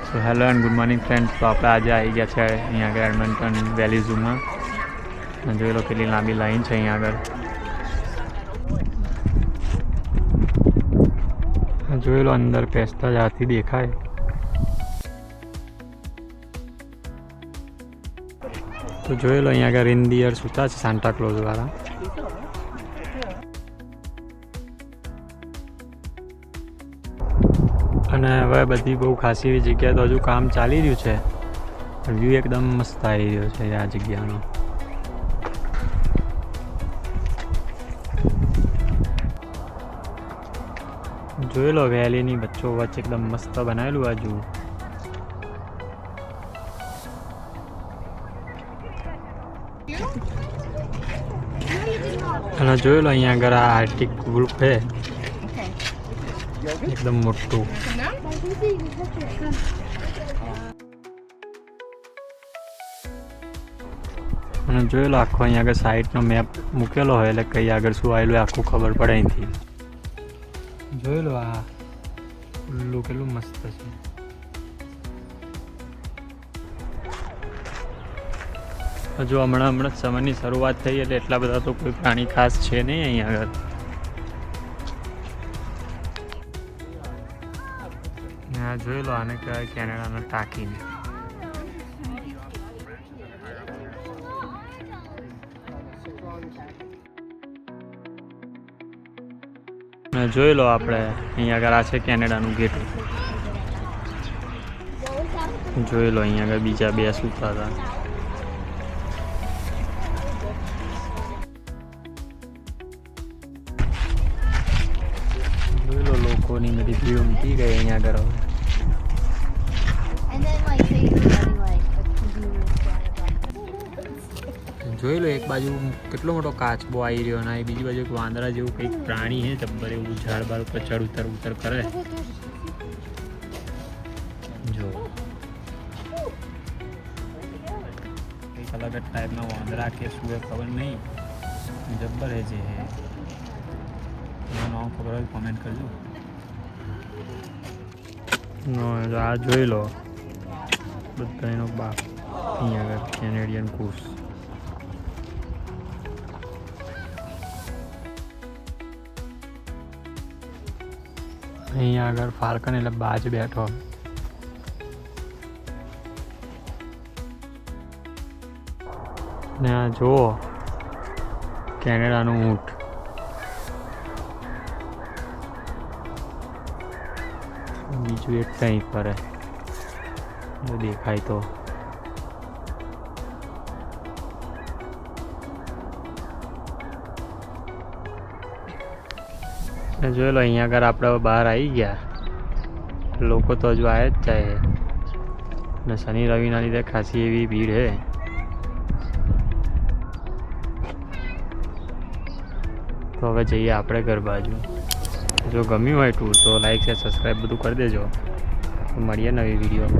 So hello and good morning friends. તો આપણે આજે આવી ગયા છે અહીંયા આગળ એડમન્ટન વેલી ઝૂમાં. જોઈ લો કેટલી લાંબી લાઈન છે અહીંયા આગળ. જોઈ લો અંદર પેસ્તા જ હાથી દેખાય. તો જોઈ લો અહીંયા આગળ રેનડિયર સૂતા છે સાન્ટા ક્લોઝ વાળા. અને હવે બધી બહુ ખાસી એવી જગ્યાએ તો હજુ કામ ચાલી રહ્યું છે. વ્યૂ એકદમ મસ્ત આવી રહ્યો છે આ જગ્યાનો. જોઈ લો વેલીની વચ્ચો વચ્ચે એકદમ મસ્ત બનાવેલું બાજુ. અને જોઈ લો અહીંયા આગળ આ આર્ટિક ગ્રુપ છે એકદમ મોટું. અને જોઈ લો આખો અહીંયા આગળ સાઈડનો મેપ મૂકેલો હોય એટલે કઈ આગળ શું આવેલું આખું ખબર પડે અહીંથી. જોઈ લો આ ઉલ્લુ કેટલું મસ્ત છે. હજુ હમણાં સમયની શરૂઆત થઈ એટલે એટલા બધા તો કોઈ પ્રાણી ખાસ છે નહીં અહીંયા આગળ. જોઈ લો આને કહેવાય કેનેડાનો ટાંકી. જોઈ લો આપણે અહીંયા આગળ આ છે કેનેડાનું ગેટ. જોઈ લો અહીંયા આગળ બીજા બે સૂતા હતા. જોઈ લો લોકોની બધી ભીડ ઉમટી ગઈ અહીંયા આગળ. જોઈ લો એક બાજુ કેટલો મોટો કાચબો આવી રહ્યો અને બીજી બાજુ એક વાંદરા જેવું કંઈક પ્રાણી છે જબ્બર એવું ઝાડ બાર ઉપર ચડ ઉતર કરે. જો કંઈક અલગ જ ટાઈપના વાંદરા કે શું એ ખબર નહીં, જબ્બર છે જે નામ ખબર હોય કોમેન્ટ કરજો. આ જોઈ લો બધા એનો બાપ અહીંયા આગળ કેનેડિયન કૂસ. અહીંયા આગળ ફાલ્કન એટલે બાજ બેઠો. ને આ જુઓ કેનેડાનું ઊંટ. બીજું એક કંઈ ફરે દેખાય તો. જોઈ લો અહીંયા આગળ આપણે બહાર આવી ગયા. લોકો તો હજુ આવે જ જાય ને શનિ રવિના લીધે ખાસી એવી ભીડ છે. તો હવે જઈએ આપણે ઘર બાજુ. જો ગમ્યું હોય ટૂર તો લાઈક છે સબસ્ક્રાઈબ બધું કરી દેજો. મળીએ નવી વિડીયો.